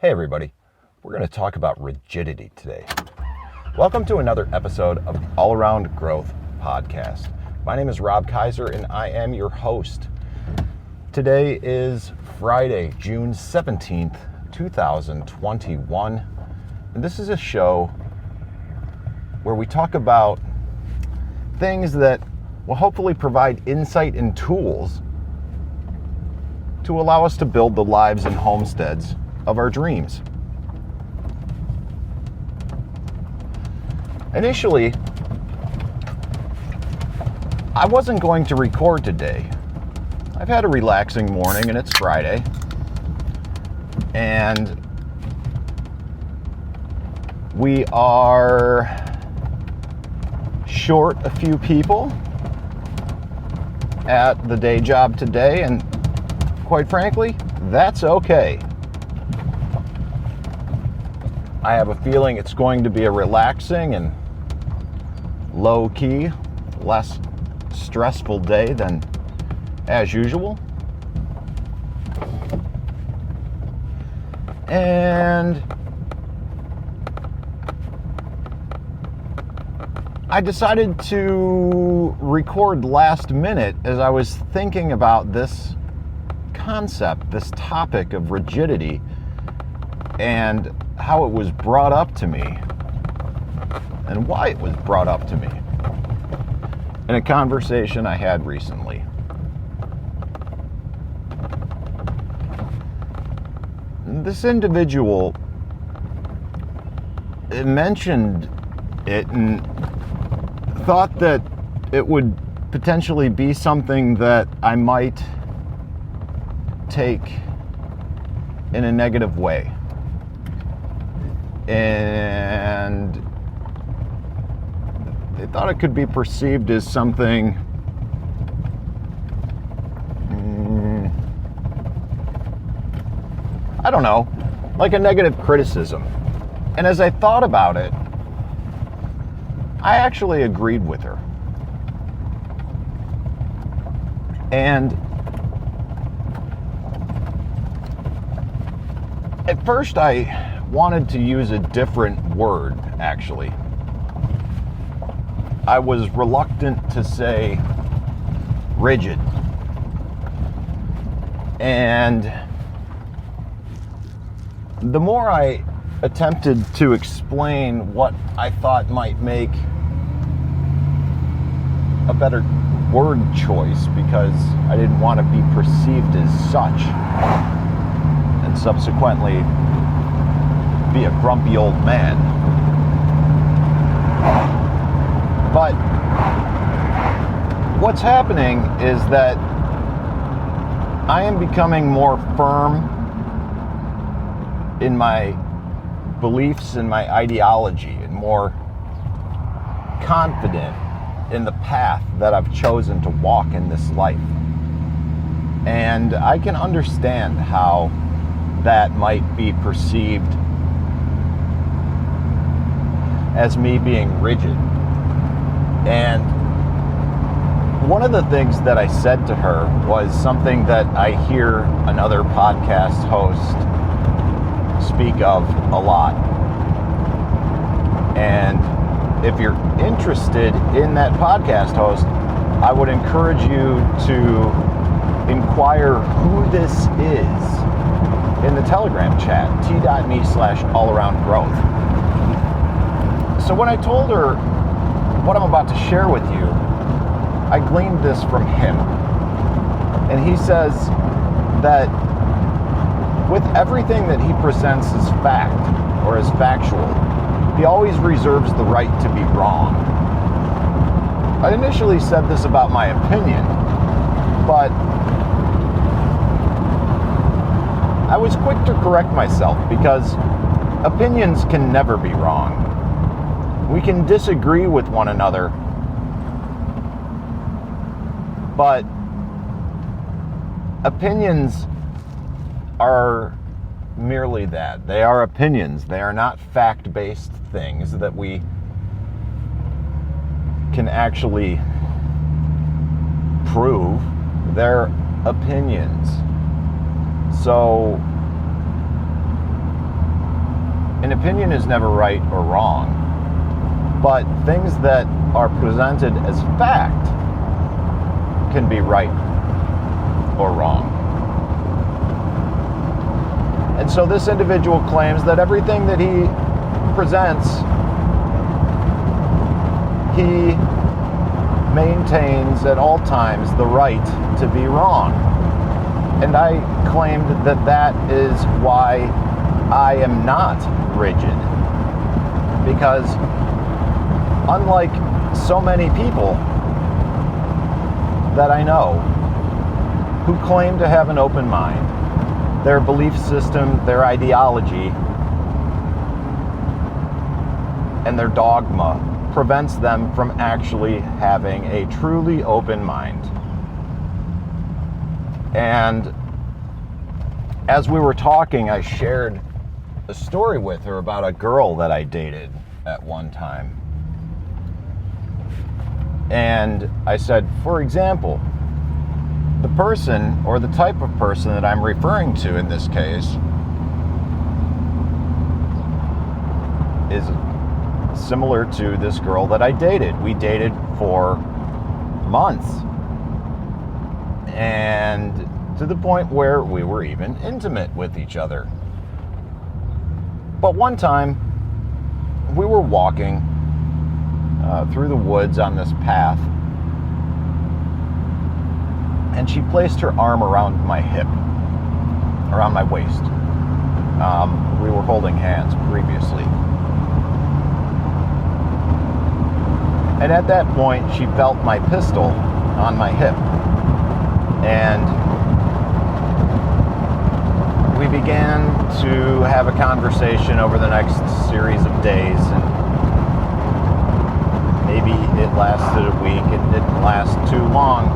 Hey everybody, we're going to talk about rigidity today. Welcome to another episode of the All Around Growth Podcast. My name is Rob Kaiser and I am your host. Today is Friday, June 17th, 2021, and this is a show where we talk about things that will hopefully provide insight and tools to allow us to build the lives and homesteads of our dreams. Initially, I wasn't going to record today. I've had a relaxing morning and it's Friday. And we are short a few people at the day job today, and quite frankly, that's okay. I have a feeling it's going to be a relaxing and low-key, less stressful day than as usual. And I decided to record last minute as I was thinking about this concept, this topic of rigidity, and how it was brought up to me and why it was brought up to me in a conversation I had recently. This individual mentioned it and thought that it would potentially be something that I might take in a negative way. And they thought it could be perceived as something I don't know, like a negative criticism. And as I thought about it, I actually agreed with her. And at first I wanted to use a different word, actually. I was reluctant to say rigid. And the more I attempted to explain what I thought might make a better word choice, because I didn't want to be perceived as such, and subsequently be a grumpy old man. But what's happening is that I am becoming more firm in my beliefs and my ideology, and more confident in the path that I've chosen to walk in this life. And I can understand how that might be perceived as me being rigid. And one of the things that I said to her was something that I hear another podcast host speak of a lot. And if you're interested in that podcast host, I would encourage you to inquire who this is in the Telegram chat, t.me/allaroundgrowth. So when I told her what I'm about to share with you, I gleaned this from him. And he says that with everything that he presents as fact or as factual, he always reserves the right to be wrong. I initially said this about my opinion, but I was quick to correct myself, because opinions can never be wrong. We can disagree with one another, but opinions are merely that. They are opinions. They are not fact-based things that we can actually prove. They're opinions. So an opinion is never right or wrong, but things that are presented as fact can be right or wrong. And so this individual claims that everything that he presents, he maintains at all times the right to be wrong. And I claimed that that is why I am not rigid. Because unlike so many people that I know who claim to have an open mind, their belief system, their ideology, and their dogma prevents them from actually having a truly open mind. And as we were talking, I shared a story with her about a girl that I dated at one time. And I said, for example, the person or the type of person that I'm referring to in this case is similar to this girl that I dated. We dated for months, and to the point where we were even intimate with each other. But one time we were walking through the woods on this path, and she placed her arm around my hip, around my waist. We were holding hands previously. And at that point, she felt my pistol on my hip. And we began to have a conversation over the next series of days. And maybe it lasted a week. It didn't last too long.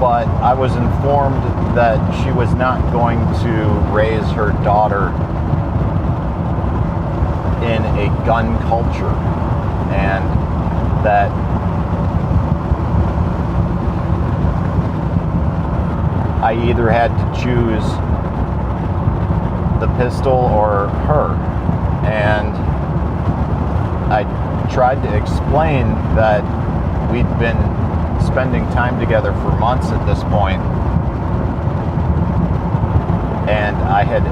But I was informed that she was not going to raise her daughter in a gun culture, and that I either had to choose the pistol or her. And I tried to explain that we'd been spending time together for months at this point, and I had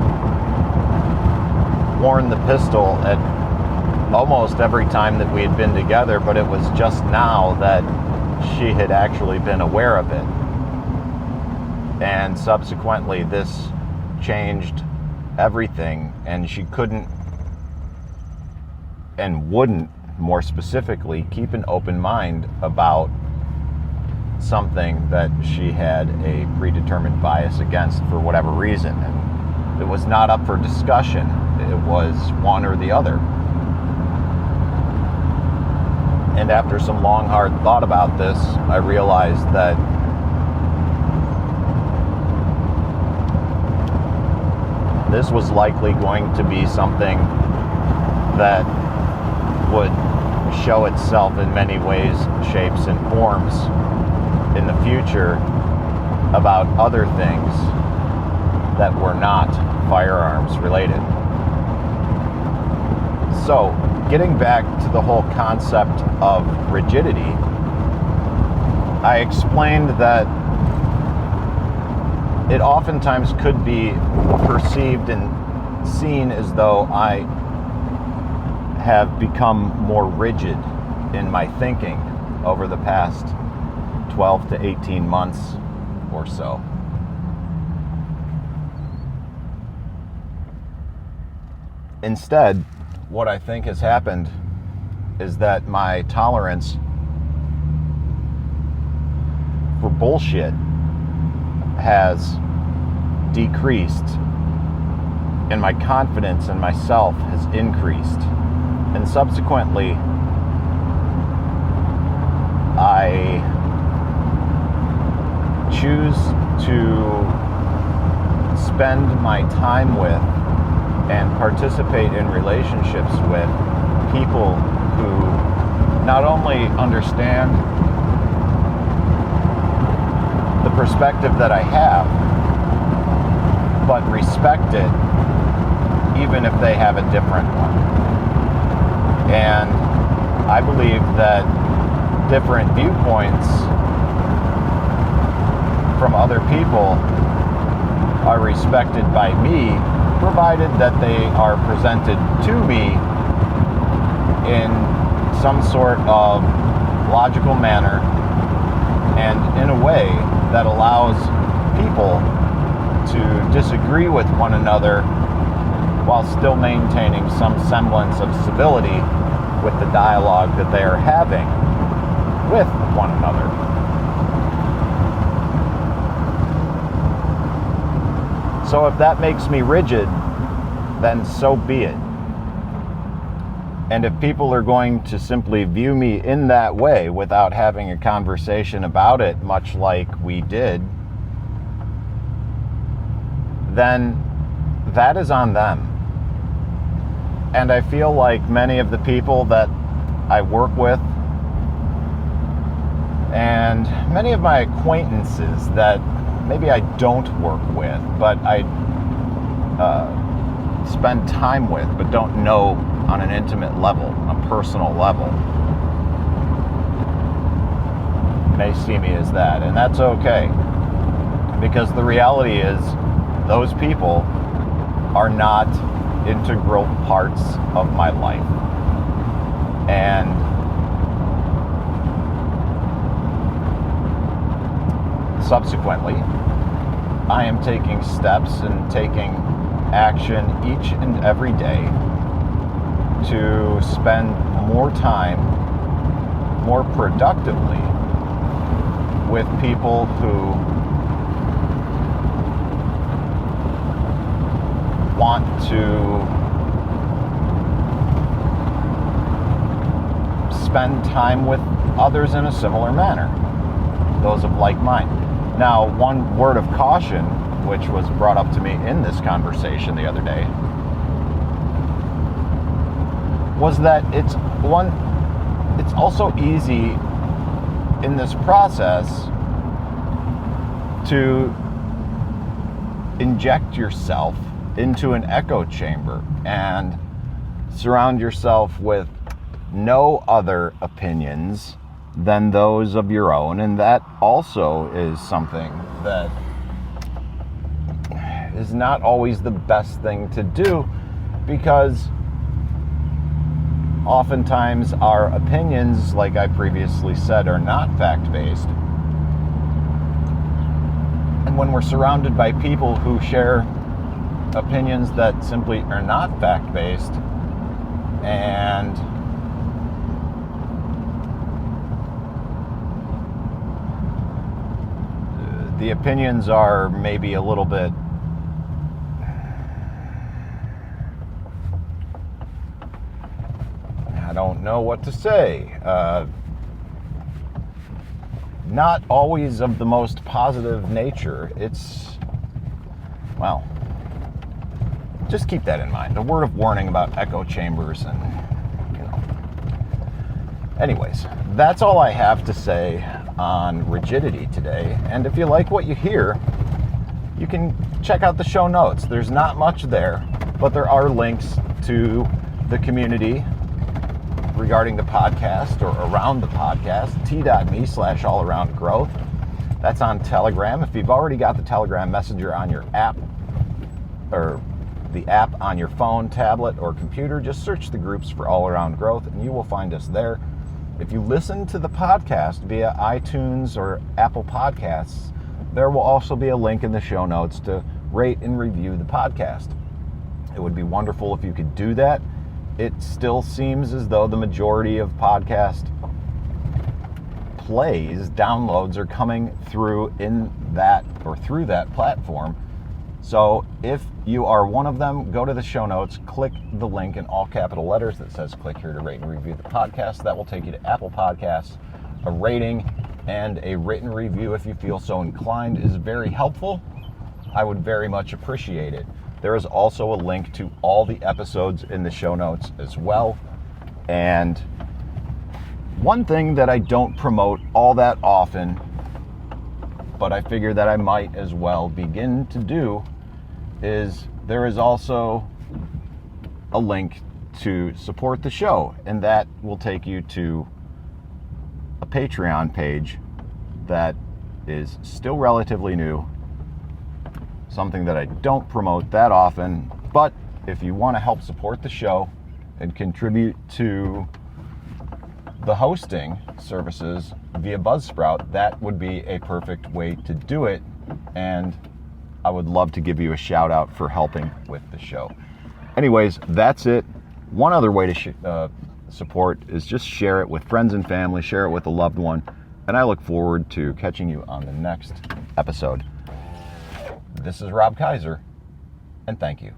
worn the pistol at almost every time that we had been together, but it was just now that she had actually been aware of it. And subsequently this changed everything, and she couldn't and wouldn't, more specifically, keep an open mind about something that she had a predetermined bias against for whatever reason. And it was not up for discussion. It was one or the other. And after some long, hard thought about this, I realized that this was likely going to be something that would show itself in many ways, shapes, and forms in the future about other things that were not firearms related. So, getting back to the whole concept of rigidity, I explained that it oftentimes could be perceived and seen as though I have become more rigid in my thinking over the past 12 to 18 months or so. Instead, what I think has happened is that my tolerance for bullshit has decreased, and my confidence in myself has increased. And subsequently, I choose to spend my time with and participate in relationships with people who not only understand the perspective that I have, but respect it even if they have a different one. And I believe that different viewpoints from other people are respected by me, provided that they are presented to me in some sort of logical manner and in a way that allows people to disagree with one another while still maintaining some semblance of civility with the dialogue that they are having with one another. So if that makes me rigid, then so be it. And if people are going to simply view me in that way without having a conversation about it, much like we did, then that is on them. And I feel like many of the people that I work with and many of my acquaintances that maybe I don't work with, but I spend time with, but don't know on an intimate level, a personal level, may see me as that. And that's okay. Because the reality is, those people are not integral parts of my life. And subsequently, I am taking steps and taking action each and every day to spend more time, more productively, with people who want to spend time with others in a similar manner, those of like mind. Now, one word of caution, which was brought up to me in this conversation the other day, was that it's also easy in this process to inject yourself into an echo chamber and surround yourself with no other opinions than those of your own. And that also is something that is not always the best thing to do, because oftentimes our opinions, like I previously said, are not fact-based. And when we're surrounded by people who share opinions that simply are not fact-based, and the opinions are maybe a little bit I don't know what to say, not always of the most positive nature. It's, well, just keep that in mind. A word of warning about echo chambers and, Anyways, that's all I have to say on rigidity today. And if you like what you hear, you can check out the show notes. There's not much there, but there are links to the community regarding the podcast or around the podcast, t.me/allaroundgrowth. That's on Telegram. If you've already got the Telegram Messenger on your app, or the app on your phone, tablet, or computer, just search the groups for All Around Growth and you will find us there. If you listen to the podcast via iTunes or Apple Podcasts, there will also be a link in the show notes to rate and review the podcast. It would be wonderful if you could do that. It still seems as though the majority of podcast plays, downloads, are coming through in that or through that platform. So if you are one of them, go to the show notes, click the link in all capital letters that says click here to rate and review the podcast. That will take you to Apple Podcasts. A rating and a written review, if you feel so inclined, is very helpful. I would very much appreciate it. There is also a link to all the episodes in the show notes as well. And one thing that I don't promote all that often, but I figure that I might as well begin to do, is there is also a link to support the show, and that will take you to a Patreon page that is still relatively new, something that I don't promote that often. But if you want to help support the show and contribute to the hosting services via Buzzsprout, that would be a perfect way to do it, and I would love to give you a shout out for helping with the show. Anyways, that's it. One other way to support is just share it with friends and family, share it with a loved one, and I look forward to catching you on the next episode. This is Rob Kaiser, and thank you.